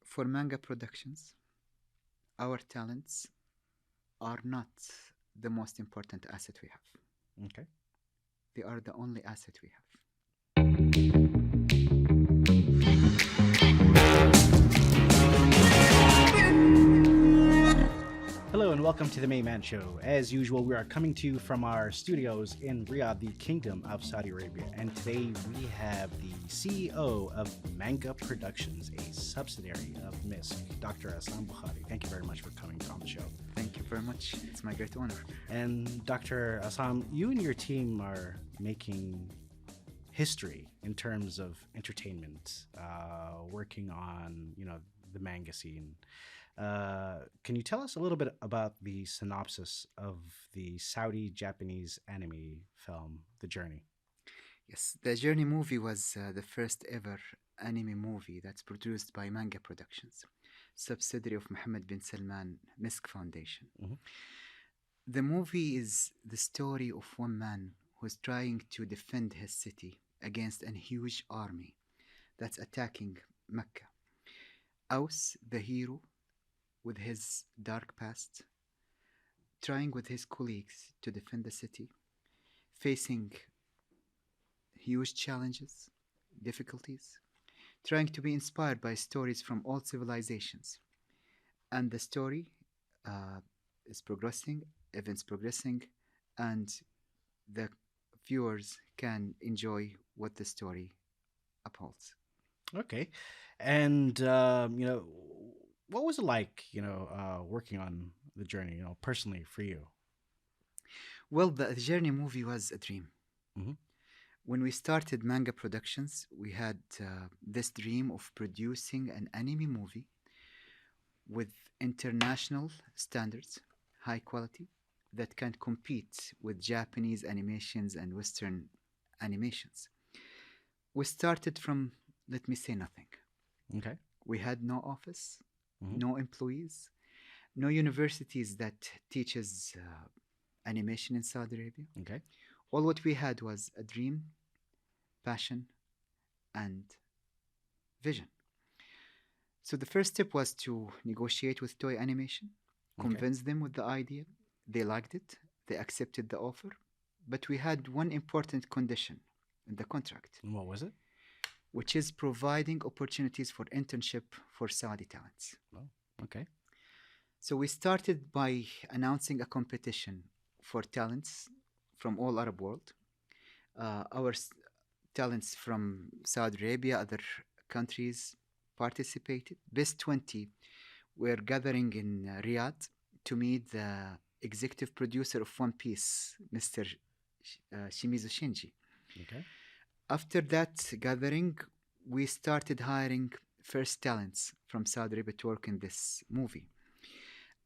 For Manga Productions, our talents are not the most important asset we have. Okay. They are the only asset we have. Hello and welcome to the Mayman Show. As usual, we are coming to you from our studios in Riyadh, the Kingdom of Saudi Arabia. And today we have the CEO of Manga Productions, a subsidiary of MISK, Dr. Essam Bukhary. Thank you very much for coming on the show. Thank you very much. It's my great honor. And Dr. Assam, you and your team are making history in terms of entertainment, working on, the manga scene. Can you tell us a little bit about the synopsis of the Saudi Japanese anime film, The Journey? Yes, the Journey movie was the first ever anime movie that's produced by Manga Productions, subsidiary of Mohammed bin Salman MISK Foundation. Mhm. The movie is the story of one man who's trying to defend his city against a huge army that's attacking Mecca. Aus, the hero, with his dark past, trying with his colleagues to defend the city, facing huge challenges, difficulties, trying to be inspired by stories from all civilizations. And the story uh, is progressing, events progressing, and the viewers can enjoy what the story upholds. Okay. And, what was it like, working on The Journey, personally for you? Well, the Journey movie was a dream. Hmm. When we started Manga Productions, we had this dream of producing an anime movie with international standards, high quality, that can compete with Japanese animations and Western animations. We started from, let me say, nothing. Okay. We had no office, Hmm. no employees, no universities that teaches animation in Saudi Arabia. Okay. All what we had was a dream, passion, and vision. So the first step was to negotiate with Toy Animation, Okay. convince them with the idea. They liked it, they accepted the offer, but we had one important condition in the contract, And what was it? which is providing opportunities for internship for Saudi talents. Oh, okay. So we started by announcing a competition for talents from all Arab world. Our talents from Saudi Arabia, other countries participated. Best 20 were gathering in Riyadh to meet the executive producer of One Piece, Mr. Shimizu Shinji. Okay. After that gathering, we started hiring first talents from Saudi Arabia to work in this movie.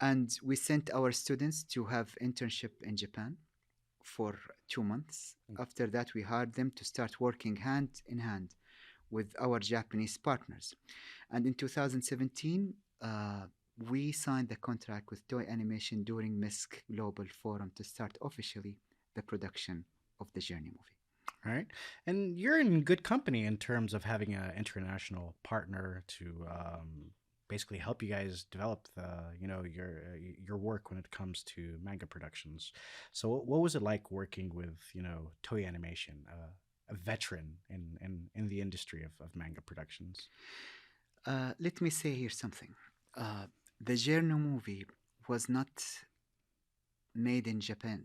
And we sent our students to have internship in Japan for 2 months. After that, we hired them to start working hand in hand with our Japanese partners. And in 2017, we signed the contract with Toei Animation during MISK Global Forum to start officially the production of the Journey movie. All right. And you're in good company in terms of having an international partner to basically help you guys develop your work when it comes to manga productions. So what was it like working with, Toei Animation, a veteran in the industry of manga productions? Let me say here something. The Journey movie was not made in Japan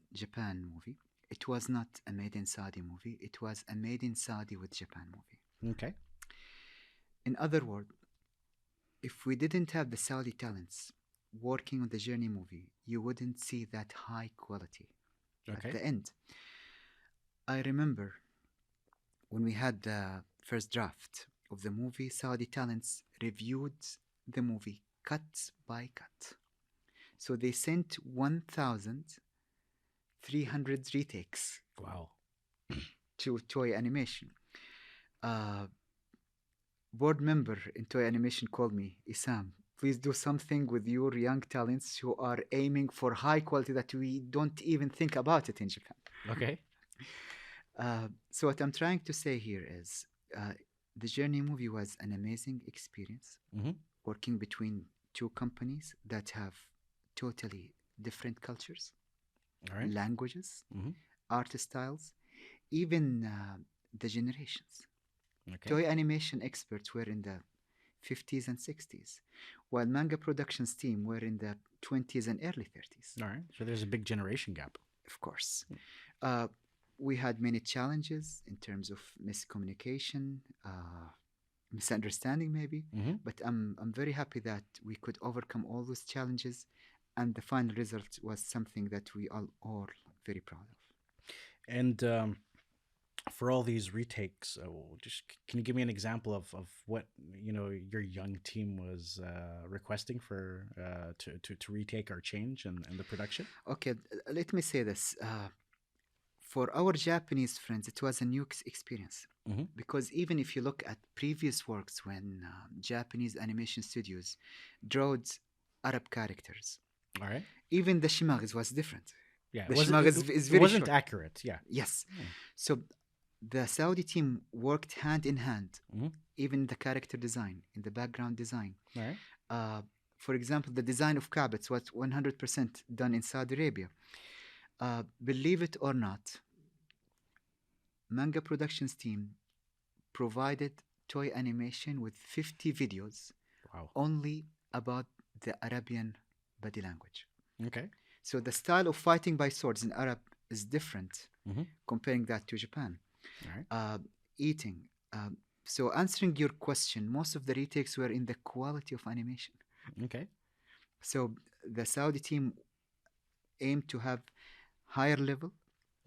movie. It was not a made in Saudi movie. It was a made in Saudi with Japan movie. Okay. In other words, if we didn't have the Saudi talents working on the Journey movie, you wouldn't see that high quality at Okay. the end. I remember when we had the first draft of the movie, Saudi talents reviewed the movie cut by cut. So they sent 1,300 retakes Wow. to Toy Animation. Board member in Toy Animation called me, Isam, please do something with your young talents who are aiming for high quality that we don't even think about it in Japan. Okay. So what I'm trying to say here is The Journey movie was an amazing experience Mm-hmm. working between two companies that have totally different cultures, All right. languages, Mm-hmm. art styles, even the generations. Okay. Toy animation experts were in the 50s and 60s, while Manga Productions team were in the 20s and early 30s. All right. So there's a big generation gap. Of course. Uh, we had many challenges in terms of miscommunication, misunderstanding, maybe, Mm-hmm. but I'm very happy that we could overcome all those challenges, and the final result was something that we are all very proud of. And for all these retakes, just can you give me an example of what your young team was requesting for to retake or change in the production? Okay, let me say this. For our Japanese friends, it was a new experience. Mm-hmm. Because even if you look at previous works when Japanese animation studios drawed Arab characters, All right. even the Shimags was different. Yeah, it The wasn't. Shimag It, is it very wasn't short. accurate. Yeah. Yes. Mm. So the Saudi team worked hand in hand, Mm-hmm. even the character design, in the background design. All right. Uh, for example, the design of Kaabats was 100% done in Saudi Arabia. Believe it or not, Manga Productions team provided toy animation with 50 videos Wow. only about the Arabian body language. Okay. So the style of fighting by swords in Arab is different, Mm-hmm. comparing that to Japan. All right. Eating. So answering your question, most of the retakes were in the quality of animation. Okay. So the Saudi team aimed to have higher level,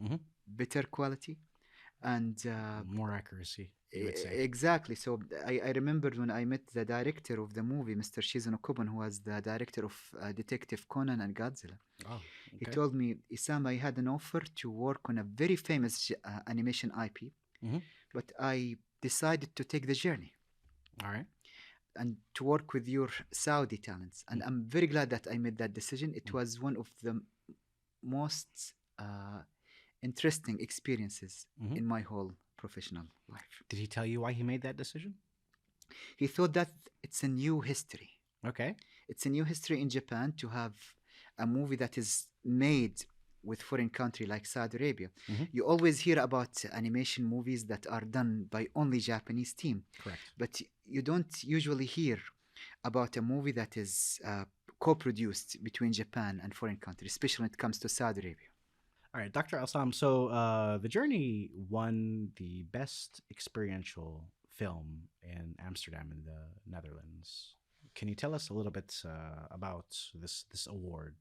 Mm-hmm. better quality, and More accuracy, you would say. exactly. So I remember when I met the director of the movie, Mr. Shizuno Koban, who was the director of Detective Conan and Godzilla. Oh. He Okay. told me, Isam, I had an offer to work on a very famous animation IP, Mm-hmm. but I decided to take the journey All right. and to work with your Saudi talents. And I'm very glad that I made that decision. It was one of the most interesting experiences Mm-hmm. in my whole professional life. Did he tell you why he made that decision? He thought that it's a new history. Okay. It's a new history in Japan to have a movie that is made with foreign country like Saudi Arabia. Mm-hmm. You always hear about animation movies that are done by only Japanese team, Correct. but you don't usually hear about a movie that is co-produced between Japan and foreign countries, especially when it comes to Saudi Arabia. All right, Dr. Assam. So, The Journey won the best experiential film in Amsterdam in the Netherlands. Can you tell us a little bit about this award?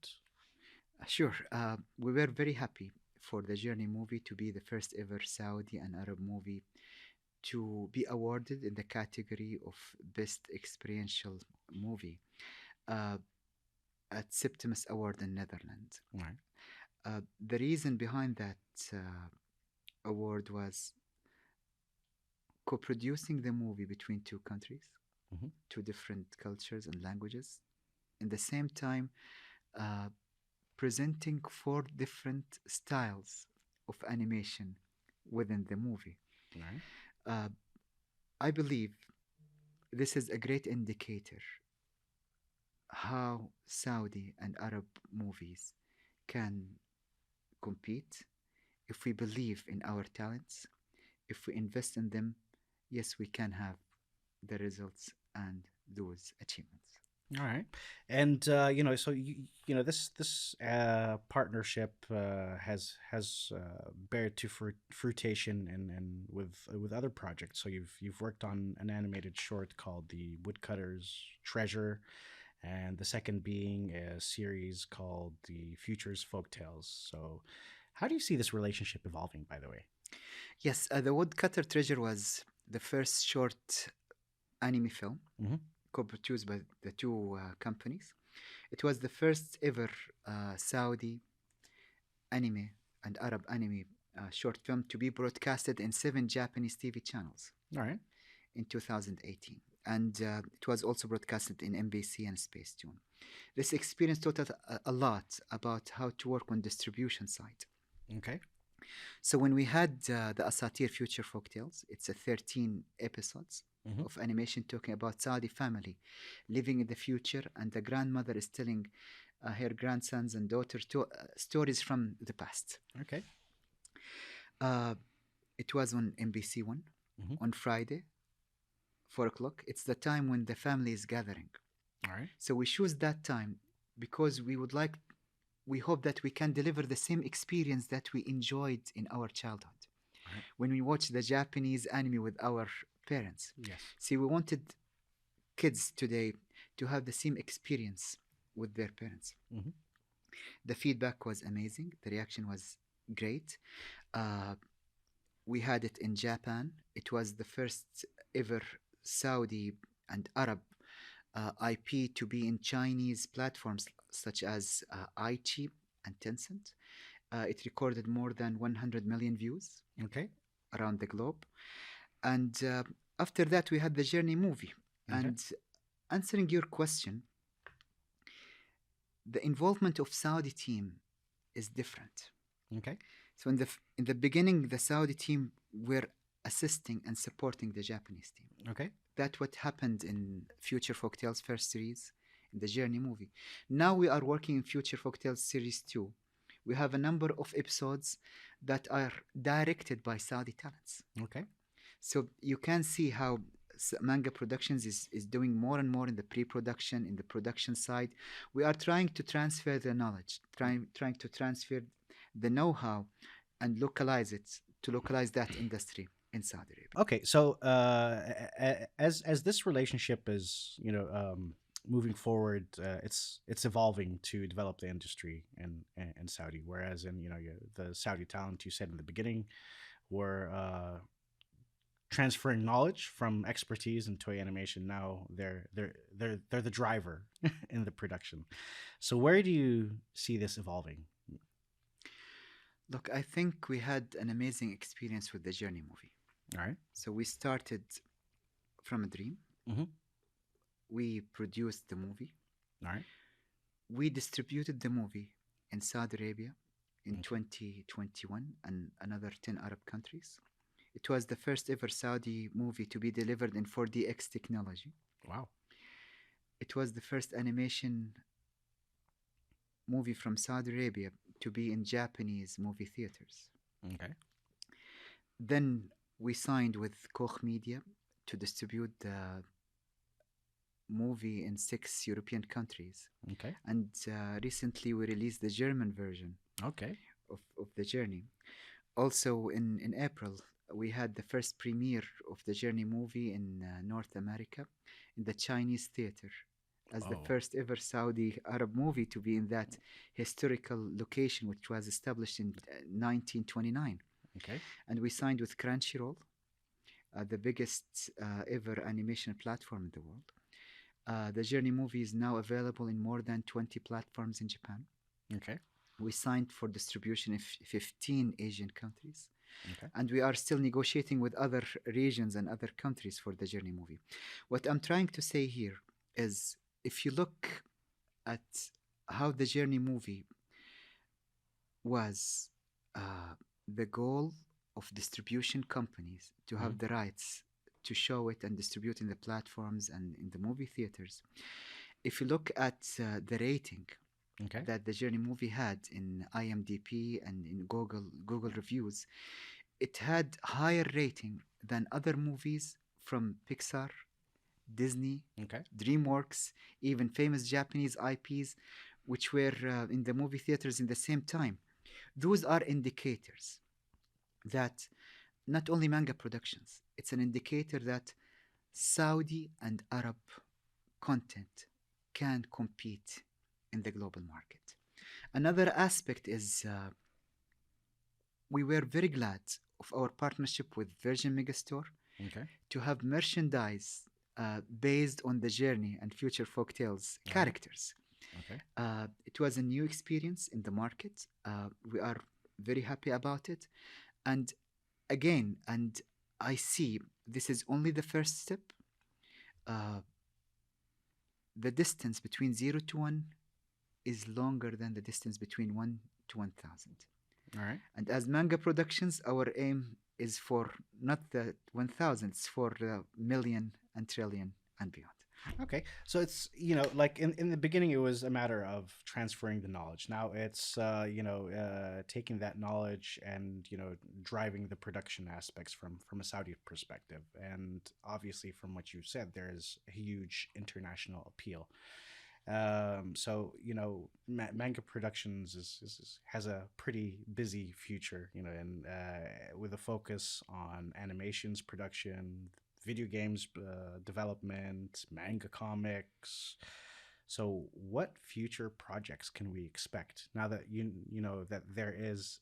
Sure. We were very happy for the Journey movie to be the first ever Saudi and Arab movie to be awarded in the category of Best Experiential Movie uh, at Septimus Award in Netherlands. All right. The reason behind that award was co-producing the movie between two countries, Mm-hmm. two different cultures and languages, in the same time uh, presenting four different styles of animation within the movie. All right. Uh, I believe this is a great indicator how Saudi and Arab movies can compete if we believe in our talents, if we invest in them. Yes, we can have the results and those achievements. All right, and so this partnership has bared to fruition and with other projects. So you've worked on an animated short called The Woodcutter's Treasure, and the second being a series called The Future's Folktales. So, how do you see this relationship evolving? By the way. Yes, The Woodcutter Treasure was the first short anime film Mm-hmm. co-produced by the two companies. It was the first ever Saudi anime and Arab anime short film to be broadcasted in 7 Japanese TV channels All right. in 2018. And it was also broadcasted in MBC and Space Tune. This experience taught us a lot about how to work on distribution side. Okay. So when we had the Asatir Future Folktales, it's a 13 episodes Mm-hmm. of animation talking about Saudi family living in the future, and the grandmother is telling her grandsons and daughter stories from the past. Okay. Uh, it was on MBC One Mm-hmm. on Friday, 4 o'clock. It's the time when the family is gathering. All right. So we choose that time because we hope that we can deliver the same experience that we enjoyed in our childhood All right. when we watched the Japanese anime with our parents. Yes. See, we wanted kids today to have the same experience with their parents. Mm-hmm. The feedback was amazing, the reaction was great. Uh, we had it in Japan. It was the first ever Saudi and Arab IP to be in Chinese platforms such as Aichi and Tencent. It recorded more than 100 million views Okay. around the globe. And after that, we had the Journey movie. Okay. And answering your question, the involvement of Saudi team is different. Okay. So in the beginning, the Saudi team were assisting and supporting the Japanese team. Okay. That's what happened in Future Folktales first series, in the Journey movie. Now we are working in Future Folktales series 2. We have a number of episodes that are directed by Saudi talents. Okay. So you can see how Manga Productions is doing more and more in the pre-production, in the production side. We are trying to transfer the knowledge, trying to transfer the know-how and localize that industry in Saudi Arabia. Okay. So, as this relationship is, moving forward, it's evolving to develop the industry in Saudi. Whereas in the Saudi talent you said in the beginning were transferring knowledge from expertise in toy animation. Now they're the driver in the production. So where do you see this evolving? Look, I think we had an amazing experience with the Journey movie. All right. So we started from a dream. Mm-hmm. We produced the movie. All right. We distributed the movie in Saudi Arabia in Okay. 2021 and another 10 Arab countries. It was the first ever Saudi movie to be delivered in 4DX technology. Wow. It was the first animation movie from Saudi Arabia to be in Japanese movie theaters. Okay. Then we signed with Koch Media to distribute the movie in 6 European countries. Okay. And recently we released the German version Okay. of The Journey. Also in April, we had the first premiere of the Journey movie in North America in the Chinese theater as the Oh. first ever Saudi Arab movie to be in that historical location, which was established in 1929. Okay. And we signed with Crunchyroll, the biggest ever animation platform in the world. The Journey movie is now available in more than 20 platforms in Japan. Okay. We signed for distribution in 15 Asian countries. Okay. And we are still negotiating with other regions and other countries for the Journey movie. What I'm trying to say here is if you look at how the Journey movie was the goal of distribution companies to have the rights to show it and distribute in the platforms and in the movie theaters. If you look at the rating Okay. that the Journey movie had in IMDb and in Google reviews, it had higher rating than other movies from Pixar, Disney, Okay. DreamWorks, even famous Japanese IPs, which were in the movie theaters in the same time. Those are indicators that not only Manga Productions, it's an indicator that Saudi and Arab content can compete in the global market. Another aspect is we were very glad of our partnership with Virgin Megastore Okay. to have merchandise based on the Journey and Future Folktales Uh-huh. characters. Okay. It was a new experience in the market. We are very happy about it. And again, and I see this is only the first step. The distance between 0 to 1 is longer than the distance between 1 to 1,000. All right. And as Manga Productions, our aim is for not the 1,000, it's for the million and trillion and beyond. Okay. So it's, like in the beginning, it was a matter of transferring the knowledge. Now it's, taking that knowledge and, driving the production aspects from a Saudi perspective. And obviously, from what you said, there's a huge international appeal. So Manga Productions has a pretty busy future, and with a focus on animations production, video games development, manga comics. So, what future projects can we expect now that you know that there is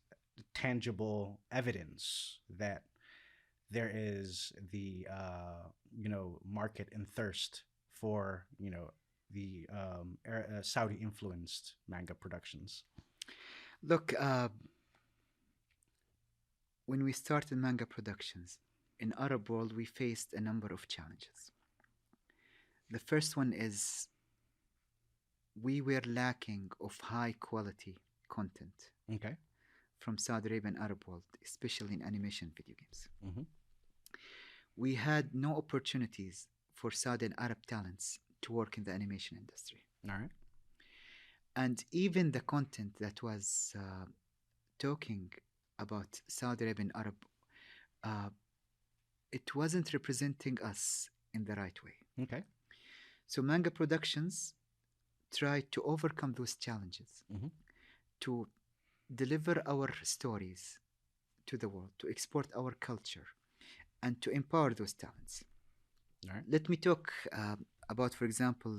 tangible evidence that there is the market and thirst for the Saudi influenced manga productions. Look, when we started Manga Productions, in Arab world, we faced a number of challenges. The first one is we were lacking of high quality content Okay. from Saudi Arabia and Arab world, especially in animation video games. Mm-hmm. We had no opportunities for Saudi and Arab talents to work in the animation industry. All right. And even the content that was talking about Saudi Arabia and Arab, uh, it wasn't representing us in the right way. Okay. So Manga Productions tried to overcome those challenges, Mm-hmm. to deliver our stories to the world, to export our culture, and to empower those talents. All right. Let me talk about, for example,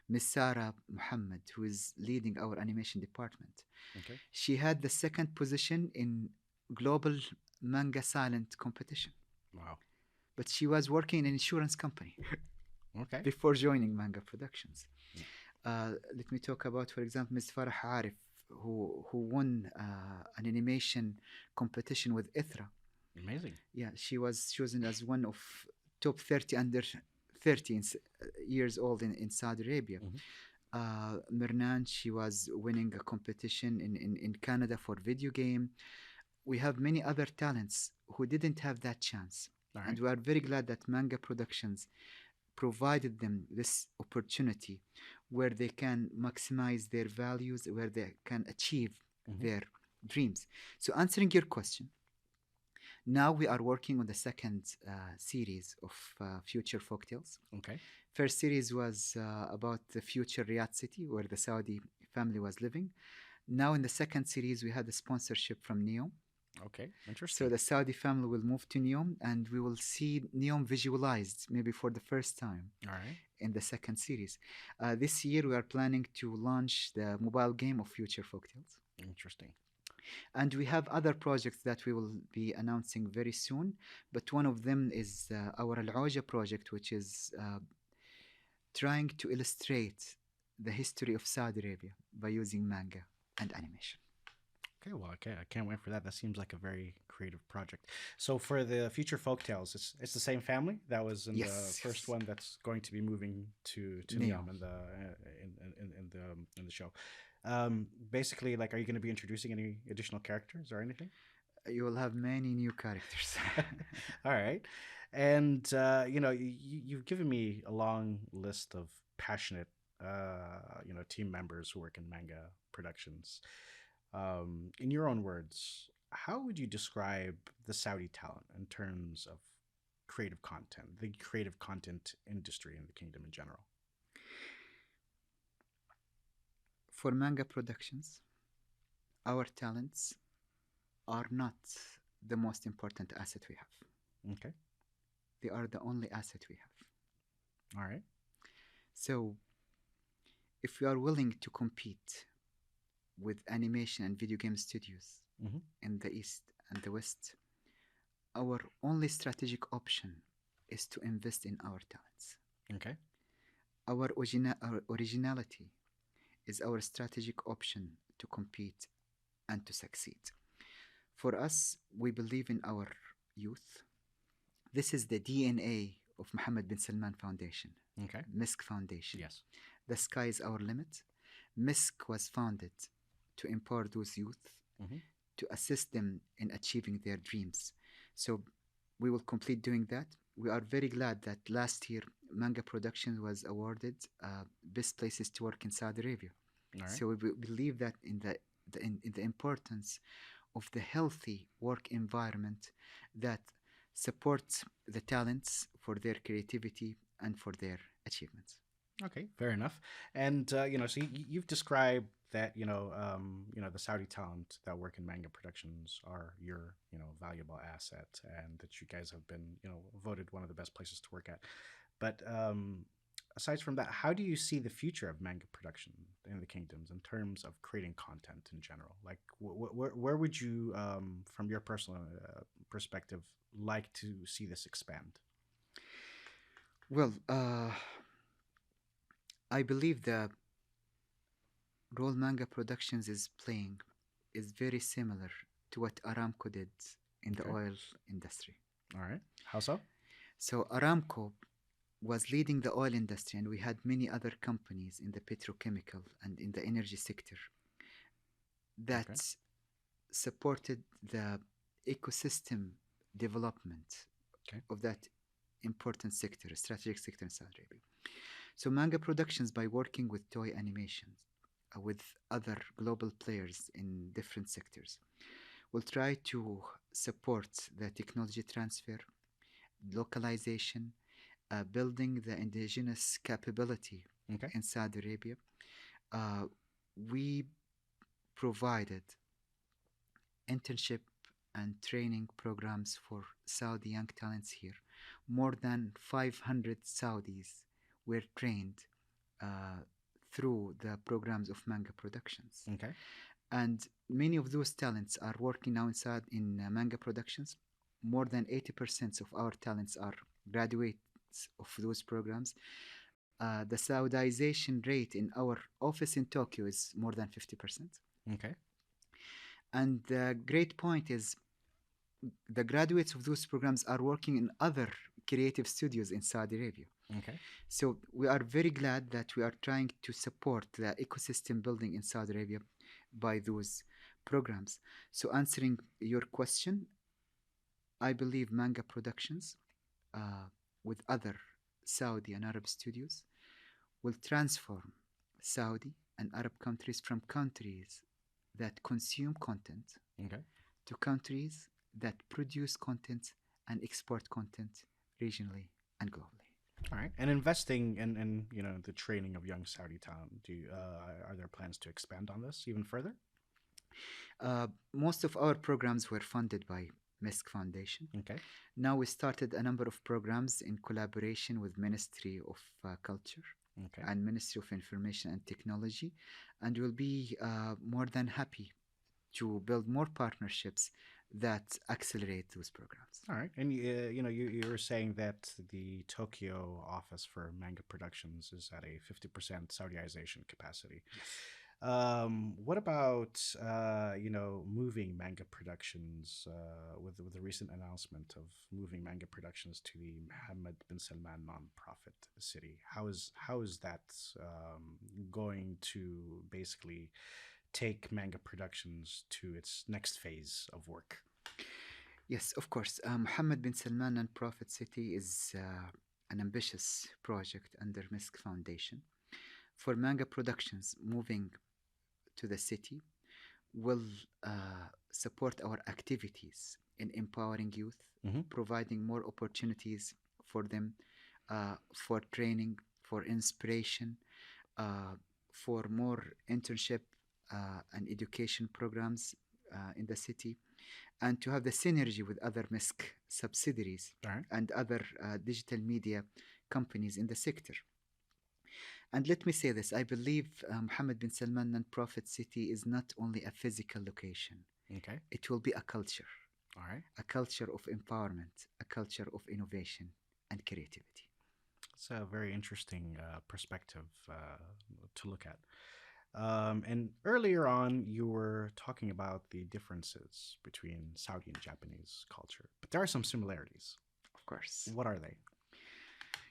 Miss Sarah Muhammad, who is leading our animation department. Okay. She had the second position in global manga silent competition, Wow. but she was working in an insurance company Okay. before joining Manga Productions. Let me talk about, for example, Ms. Farah Arif, who won an animation competition with Ithra. Amazing. Yeah, she was chosen as one of top 30 under 30 years old in Saudi Arabia. Mirnan, she was winning a competition in Canada for video game. We have many other talents who didn't have that chance. All right. And we are very glad that Manga Productions provided them this opportunity where they can maximize their values, where they can achieve their dreams. So, answering your question, now we are working on the second series of Future Folktales. Okay. First series was about the future Riyadh city where the Saudi family was living. Now in the second series, we had a sponsorship from NEOM. Okay. Interesting. So the Saudi family will move to NEOM and we will see NEOM visualized maybe for the first time. All right. In the second series. This year, we are planning to launch the mobile game of Future Folktales. Interesting. And we have other projects that we will be announcing very soon. But one of them is our Al-Oja project, which is trying to illustrate the history of Saudi Arabia by using manga and animation. Okay, well, I can't wait for that. That seems like a very creative project. So for the future folktales, it's the same family that was in the first one that's going to be moving to Neom in the show. Basically, like, are you going to be introducing any additional characters or anything? You will have many new characters. All right, and you've given me a long list of passionate team members who work in Manga Productions. In your own words, how would you describe the Saudi talent in terms of creative content, the creative content industry in the kingdom in general? For Manga Productions, our talents are not the most important asset we have. Okay. They are the only asset we have. All right. So, if we are willing to compete with animation and video game studios in the East and the West, our only strategic option is to invest in our talents. Okay. Our originality is our strategic option to compete and to succeed. For us, we believe in our youth. This is the DNA of Mohammed bin Salman Foundation. Okay. MISK Foundation. Yes. The sky is our limit. MISK was founded to empower those youth, to assist them in achieving their dreams. So we will complete doing that. We are very glad that last year Manga Productions was awarded best places to work in Saudi Arabia. All right. So we believe that in the importance of the healthy work environment that supports the talents for their creativity and for their achievements. Okay, fair enough. And so you've described that the Saudi talent that work in Manga Productions are your valuable asset, and that you guys have been voted one of the best places to work at. But aside from that, how do you see the future of manga production in the kingdoms in terms of creating content in general? Like, where would you, from your personal perspective, like to see this expand? Well, I believe the role Manga Productions is playing is very similar to what Aramco did in the Okay. oil industry. All right. How so? So Aramco was leading the oil industry, and we had many other companies in the petrochemical and in the energy sector Okay. that supported the ecosystem development Okay. of that important sector, strategic sector in Saudi Arabia. So Manga Productions, by working with toy animations, with other global players in different sectors, will try to support the technology transfer, localization, building the indigenous capability Okay. in Saudi Arabia. Uh, we provided internship and training programs for Saudi young talents here. More than 500 Saudis were trained uh, through the programs of Manga Productions. Okay. And many of those talents are working now inside in Manga Productions. More than 80% of our talents are graduates of those programs. The Saudization rate in our office in Tokyo is more than 50%. Okay. And the great point is the graduates of those programs are working in other creative studios in Saudi Arabia. Okay. So we are very glad that we are trying to support the ecosystem building in Saudi Arabia by those programs. So answering your question, I believe Manga Productions with other Saudi and Arab studios will transform Saudi and Arab countries from countries that consume content Okay. to countries that produce content and export content regionally and globally. All right. And investing in the training of young Saudi talent, are there plans to expand on this even further? Most of our programs were funded by MISK Foundation. Okay. Now we started a number of programs in collaboration with Ministry of Culture Okay. and Ministry of Information and Technology, and we'll be more than happy to build more partnerships that accelerate those programs. All right. And you were saying that the Tokyo office for Manga Productions is at a 50% Saudization capacity. What about moving Manga Productions with the recent announcement of moving Manga Productions to the Mohammed bin Salman nonprofit city? How is that going to basically take Manga Productions to its next phase of work? Yes, of course. Mohammed bin Salman Nonprofit City is an ambitious project under MISK Foundation. For Manga Productions, moving to the city will support our activities in empowering youth, Mm-hmm. providing more opportunities for them, for training, for inspiration, uh, for more internship and education programs in the city, and to have the synergy with other MISC subsidiaries All right. and other digital media companies in the sector. And let me say this, I believe Mohammed bin Salman Nonprofit City is not only a physical location, Okay. it will be a culture, All right. a culture of empowerment, a culture of innovation and creativity. It's a very interesting perspective to look at. And earlier on, you were talking about the differences between Saudi and Japanese culture, but there are some similarities. Of course. What are they?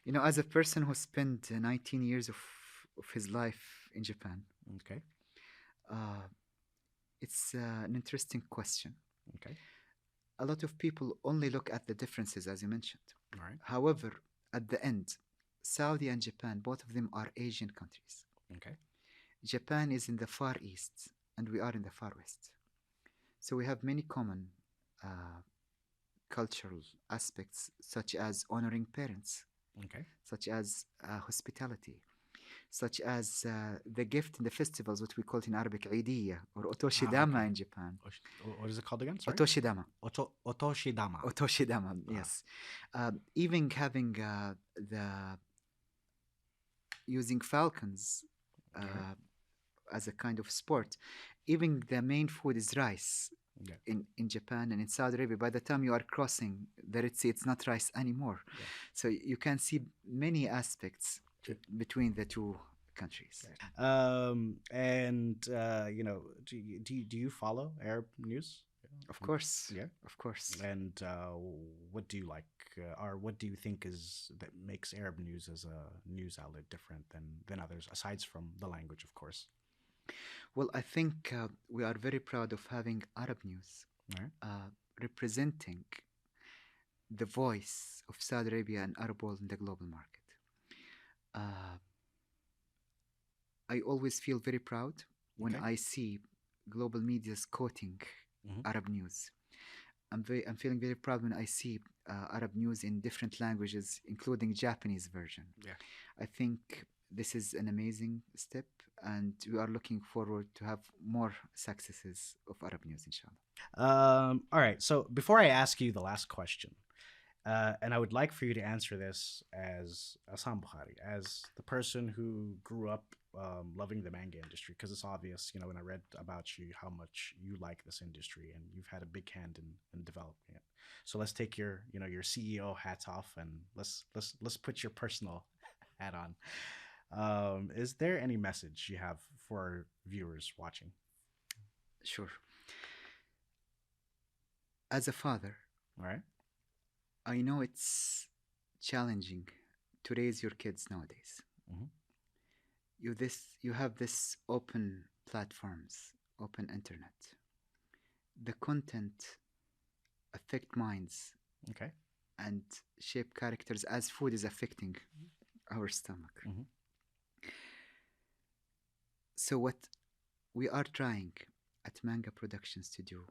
You know, as a person who spent 19 years of his life in Japan, Okay. uh, It's an interesting question. Okay. A lot of people only look at the differences, as you mentioned. All right. However, at the end, Saudi and Japan, both of them are Asian countries. Okay. Japan is in the Far East, and we are in the Far West. So we have many common uh, cultural aspects, such as honoring parents, Okay. such as hospitality, such as the gift in the festivals, what we call it in Arabic Eidiyya or Ah, Otoshidama okay. in Japan. What is it called again? Sorry. Otoshidama. Otoshidama. Otoshidama, Ah, yes. Even having the using falcons all right. as a kind of sport, even the main food is rice Yeah. in Japan and in Saudi Arabia. By the time you are crossing the Red Sea, it's not rice anymore. Yeah. So you can see many aspects Sure. between the two countries. And do you follow Arab news? Of course, Yeah. of course. And what do you like, or what do you think is that makes Arab news as a news outlet different than others, aside from the language, of course? Well, I think we are very proud of having Arab news All right. representing the voice of Saudi Arabia and Arab world in the global market. Uh, I always feel very proud when Okay. I see global media's quoting Mhm. Arab news. I'm feeling very proud when I see Arab news in different languages, including Japanese version. Yeah. I think this is an amazing step, and we are looking forward to have more successes of Arab news, inshallah. All right. So before I ask you the last question, and I would like for you to answer this as Essam Bukhary, as the person who grew up loving the manga industry, because it's obvious, when I read about you, how much you like this industry, and you've had a big hand in developing it. So let's take your CEO hats off, and let's put your personal hat on. Is there any message you have for viewers watching? Sure. As a father, All right. I know it's challenging to raise your kids nowadays. Mm-hmm. You have this open platforms, open internet. The content affect minds Okay. and shape characters as food is affecting our stomach. Mm-hmm. So what we are trying at Manga Productions to do,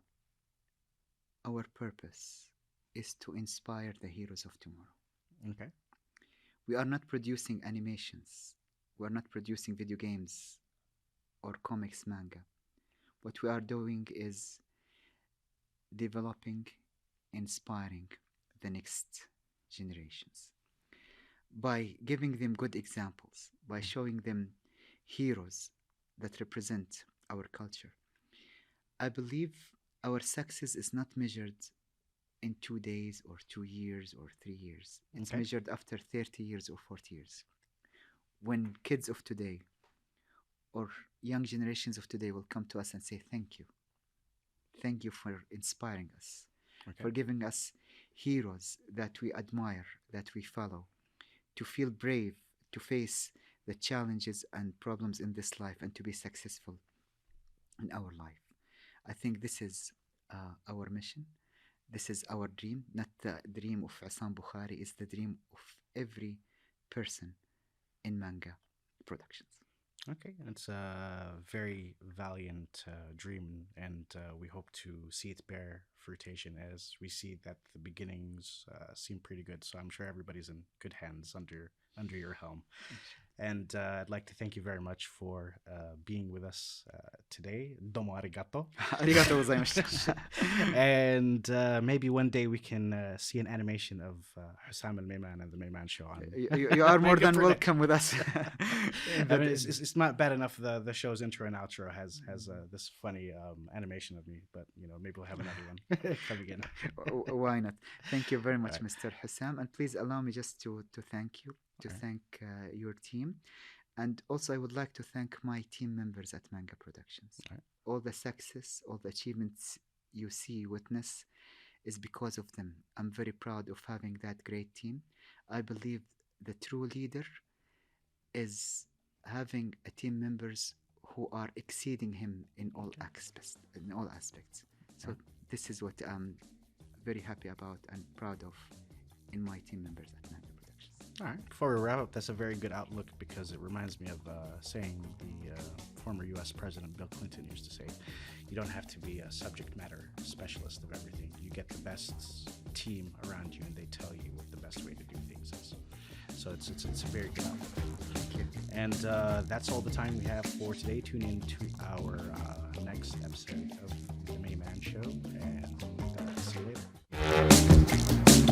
our purpose is to inspire the heroes of tomorrow. Okay. We are not producing animations. We are not producing video games or comics manga. What we are doing is developing, inspiring the next generations by giving them good examples, by showing them heroes that represent our culture. I believe our success is not measured in 2 days or 2 years or 3 years. It's Okay. measured after 30 years or 40 years. When kids of today or young generations of today will come to us and say, thank you. Thank you for inspiring us, Okay. for giving us heroes that we admire, that we follow, to feel brave, to face the challenges and problems in this life and to be successful in our life. I think this is our mission. This is our dream, not the dream of Essam Bukhary, it's the dream of every person in Manga Productions. Okay, it's a very valiant dream, and we hope to see it bear fruition as we see that the beginnings seem pretty good. So I'm sure everybody's in good hands under your helm. And I'd like to thank you very much for being with us today. Domo arigato. Arigatou gozaimasu. And maybe one day we can see an animation of Hussam and Mayman and the Mayman Show on. You are more Manga than Production. welcome with us. I mean, it's not bad enough. The show's intro and outro has this funny animation of me, but maybe we'll have another one coming in. Why not? Thank you very much, Right. Mr. Hussam. And please allow me just to thank you, to Alright. thank your team. And also, I would like to thank my team members at Manga Productions. Alright. All the success, all the achievements you see, witness, is because of them. I'm very proud of having that great team. I believe the true leader is having a team members who are exceeding him in all aspects. In all aspects. So this is what I'm very happy about and proud of in my team members at Manga Productions. All right. Before we wrap up, that's a very good outlook because it reminds me of saying the former U.S. President Bill Clinton used to say, you don't have to be a subject matter specialist of everything. You get the best team around you and they tell you what the best way to do things is. So it's a very good outlook. Thank you. And that's all the time we have for today. Tune in to our next episode of the Mayman Show, and see you later.